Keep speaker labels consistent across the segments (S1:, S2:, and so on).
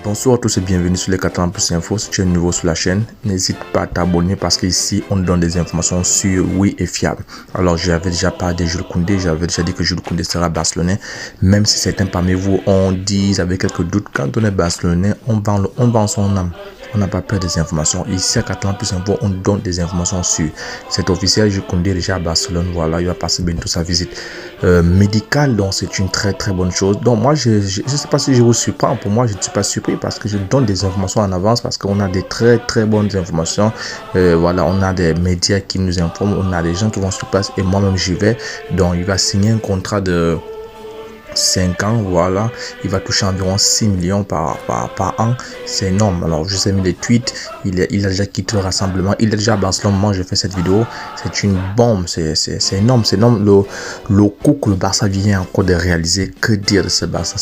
S1: Bonsoir à tous et bienvenue sur les Catalans Plus Info. Si tu es nouveau sur la chaîne, n'hésite pas à t'abonner parce qu'ici on donne des informations sûres, oui et fiables. Alors j'avais déjà parlé de Jules Koundé, j'avais déjà dit que Jules Koundé sera barcelonais. Même si certains parmi vous ont dit, avec quelques doutes, quand on est barcelonais, on vend son âme. On n'a pas peur des informations. Ici à Catalan Plus Info, on donne des informations sûres. C'est officiel, Jules Koundé déjà à Barcelone. Voilà, il va passer bientôt sa visite médicale. Donc c'est une très bonne chose. Donc moi, je ne sais pas si je vous surprends. Pour moi, je ne suis pas surpris parce que je donne des informations en avance parce qu'on a des très bonnes informations. Voilà, on a des médias qui nous informent. On a des gens qui vont sur place et moi-même j'y vais. Donc il va signer un contrat de 5 ans, voilà, il va toucher environ 6 millions par an, c'est énorme. Alors je sais mis les tweets, il a déjà quitté le rassemblement, il est déjà à Barcelone. Moi j'ai fait cette vidéo, c'est une bombe, c'est énorme, le coup que le Barça vient encore de réaliser. Que dire de ce Barça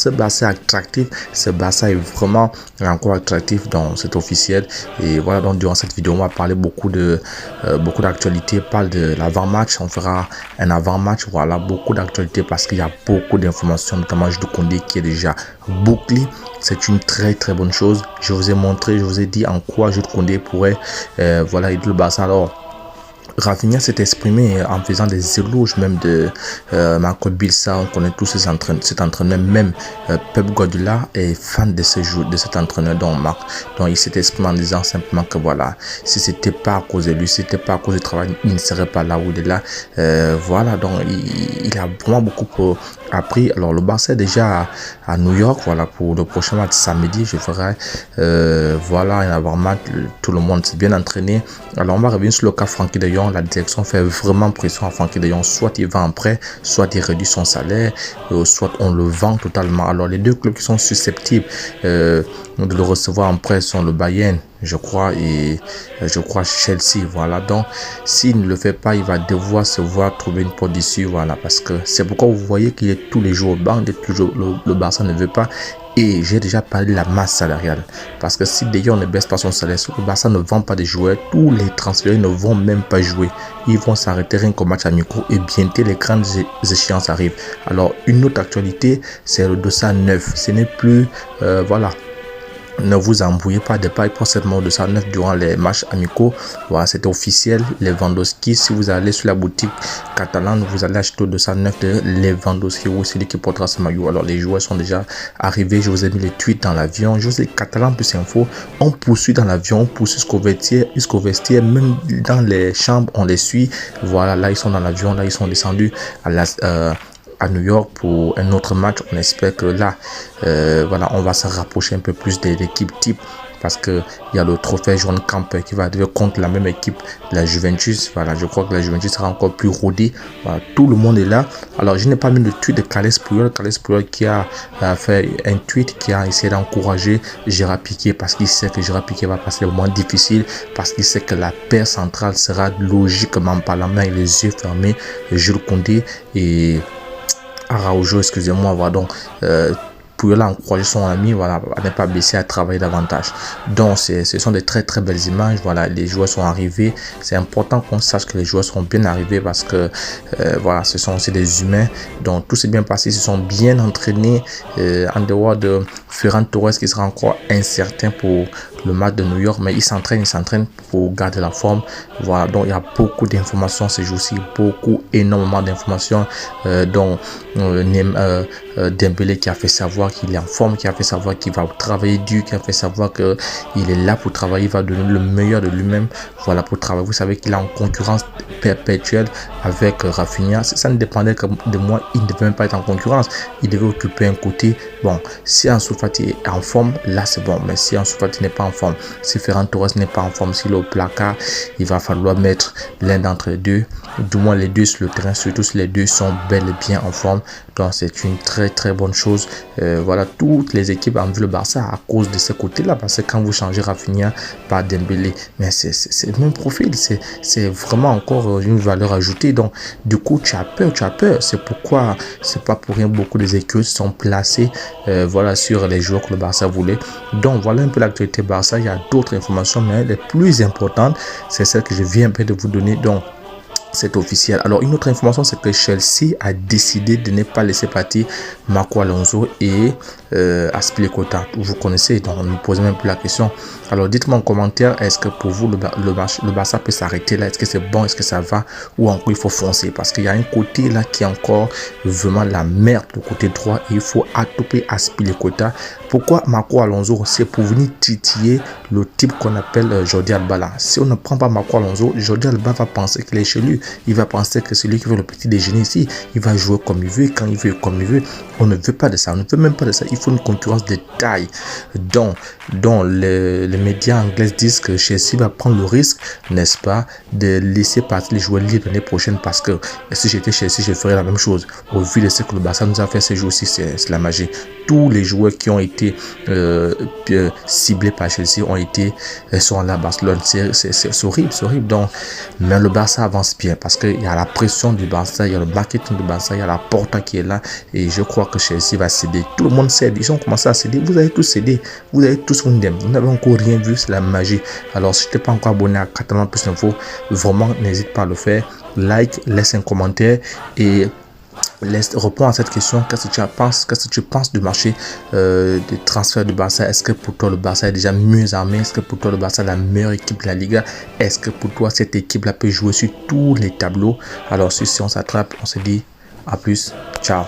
S1: est attractif, ce Barça est vraiment encore attractif, donc c'est officiel. Et voilà, donc durant cette vidéo on va parler beaucoup d'actualités, parle de l'avant-match, on fera un avant-match, voilà, beaucoup d'actualités parce qu'il y a beaucoup d'informations, notamment Jules Koundé qui est déjà bouclé. C'est une très bonne chose. Je vous ai montré, je vous ai dit en quoi Jules Koundé pourrait voilà, aider le Barça. Alors Rafinha s'est exprimé en faisant des éloges même de Marco Bielsa. On connaît tous cet entraîneur, même Pep Guardiola est fan de cet entraîneur. Donc il s'est exprimé en disant simplement que voilà, si c'était pas à cause de lui, si c'était pas à cause du travail, il ne serait pas là où il est là. Voilà, donc il a vraiment beaucoup appris. Alors le Barça est déjà à New York, voilà, pour le prochain match samedi. Je ferai voilà un avant-match, tout le monde s'est bien entraîné. Alors on va revenir sur le cas Frenkie de Jong. La direction fait vraiment pression à Frenkie de Jong, soit il va en prêt, soit il réduit son salaire, soit on le vend totalement. Alors les deux clubs qui sont susceptibles de le recevoir en prêt sont le Bayern, je crois, et je crois Chelsea. Voilà, donc s'il ne le fait pas, il va devoir se voir trouver une porte d'issue. Voilà, parce que c'est pourquoi vous voyez qu'il est tous les jours au banc, le Barça ne veut pas. Et j'ai déjà parlé de la masse salariale. Parce que si d'ailleurs on ne baisse pas son salaire, si le Barça ne vend pas des joueurs, tous les transférés ne vont même pas jouer. Ils vont s'arrêter rien qu'au match amicaux et bientôt les grandes échéances arrivent. Alors une autre actualité, c'est le dossier 9. Ce n'est plus, voilà. Ne vous embrouillez pas de pas, il prend cette mort de 109 durant les matchs amicaux. Voilà, c'est officiel. Lewandowski, si vous allez sur la boutique catalane, vous allez acheter au 209 de Lewandowski, ou celui qui portera ce maillot. Alors les joueurs sont déjà arrivés. Je vous ai mis les tweets dans l'avion. Je vous ai Catalan Plus Info. On poursuit dans l'avion, on poursuit jusqu'au vestiaire, même dans les chambres, on les suit. Voilà, là ils sont dans l'avion, là ils sont descendus à New York pour un autre match. On espère que là, voilà, on va se rapprocher un peu plus de l'équipe type parce que il y a le trophée Joan Camper qui va arriver contre la même équipe, la Juventus. Voilà, je crois que la Juventus sera encore plus rodée. Voilà, tout le monde est là. Alors, je n'ai pas mis le tweet de Carles Puyol qui a fait un tweet qui a essayé d'encourager Gérard Piqué parce qu'il sait que Gérard Piqué va passer le moment difficile, parce qu'il sait que la paire centrale sera logiquement par la main et les yeux fermés, Jules Koundé et Araujo, excusez-moi, voilà, donc Puyol a encouragé son ami, voilà, à ne pas baisser, à travailler davantage. Donc ce sont des très belles images. Voilà, les joueurs sont arrivés. C'est important qu'on sache que les joueurs sont bien arrivés parce que voilà, ce sont aussi des humains. Donc tout s'est bien passé, ils se sont bien entraînés en dehors de Ferran Torres qui sera encore incertain pour le match de New York, mais ils s'entraînent pour garder la forme. Voilà, donc il y a beaucoup d'informations ces jours-ci, énormément d'informations. Donc Dembélé qui a fait savoir qu'il est en forme, qui a fait savoir qu'il va travailler dur, qui a fait savoir que il est là pour travailler, il va donner le meilleur de lui-même, voilà, pour travailler. Vous savez qu'il est en concurrence perpétuelle avec Rafinha. Ça ne dépendait que de moi, il ne devait même pas être en concurrence, il devait occuper un côté. Bon, si Ansu Fati est en forme, là c'est bon, mais si Ansu Fati n'est pas en forme, si Ferran Torres n'est pas en forme, s'il est au placard, il va falloir mettre l'un d'entre les deux, du moins les deux sur le terrain, surtout si les deux sont bel et bien en forme. Donc c'est une très bonne chose. Voilà, toutes les équipes ont vu le Barça à cause de ce côté-là, parce que quand vous changez Rafinha par Dembélé, mais c'est le même profil, c'est vraiment encore une valeur ajoutée. Donc du coup tu as peur. C'est pourquoi c'est pas pour rien beaucoup des équipes sont placées voilà, sur les joueurs que le Barça voulait. Donc voilà un peu l'actualité Barça. Il y a d'autres informations, mais les plus importantes, c'est celle que je viens un peu de vous donner. Donc C'est officiel. Alors, une autre information, c'est que Chelsea a décidé de ne pas laisser partir Marco Alonso et Azpilicueta. Vous connaissez, donc on ne pose même plus la question. Alors, dites-moi en commentaire, est-ce que pour vous, le Barça peut s'arrêter là? Est-ce que c'est bon? Est-ce que ça va? Ou encore, il faut foncer? Parce qu'il y a un côté là qui est encore vraiment la merde, le côté droit. Et il faut attoper Azpilicueta. Pourquoi Marco Alonso? C'est pour venir titiller le type qu'on appelle Jordi Alba là. Si on ne prend pas Marco Alonso, Jordi Alba va penser qu'il est chez lui. Il va penser que c'est lui qui veut le petit déjeuner ici. Il va jouer comme il veut, quand il veut, comme il veut. On ne veut pas de ça. On ne veut même pas de ça. Il faut une concurrence de taille. Donc les médias anglais disent que Chelsea va prendre le risque, n'est-ce pas, de laisser partir les joueurs libres l'année prochaine, parce que si j'étais Chelsea, je ferais la même chose. Au vu de ce que le Barça nous a fait ces jours-ci, c'est la magie. Tous les joueurs qui ont été ciblés par Chelsea sont là à Barcelone. C'est horrible, c'est horrible. Donc, mais le Barça avance bien parce qu'il y a la pression du Barça, il y a le marketing du Barça, il y a la Porta qui est là, et je crois que Chelsea va céder. Tout le monde cède, ils ont commencé à céder. Vous avez tous cédé, vous avez tous vous n'avez encore rien vu, c'est la magie. Alors, si tu n'es pas encore abonné à Catalan Plus Info, vraiment n'hésite pas à le faire. Like, laisse un commentaire et réponds à cette question. Qu'est-ce que tu penses du marché de transfert du Barça? Est-ce que pour toi le Barça est déjà mieux armé? Est-ce que pour toi le Barça est la meilleure équipe de la Liga? Est-ce que pour toi cette équipe là peut jouer sur tous les tableaux? Alors si on s'attrape, on se dit à plus, ciao.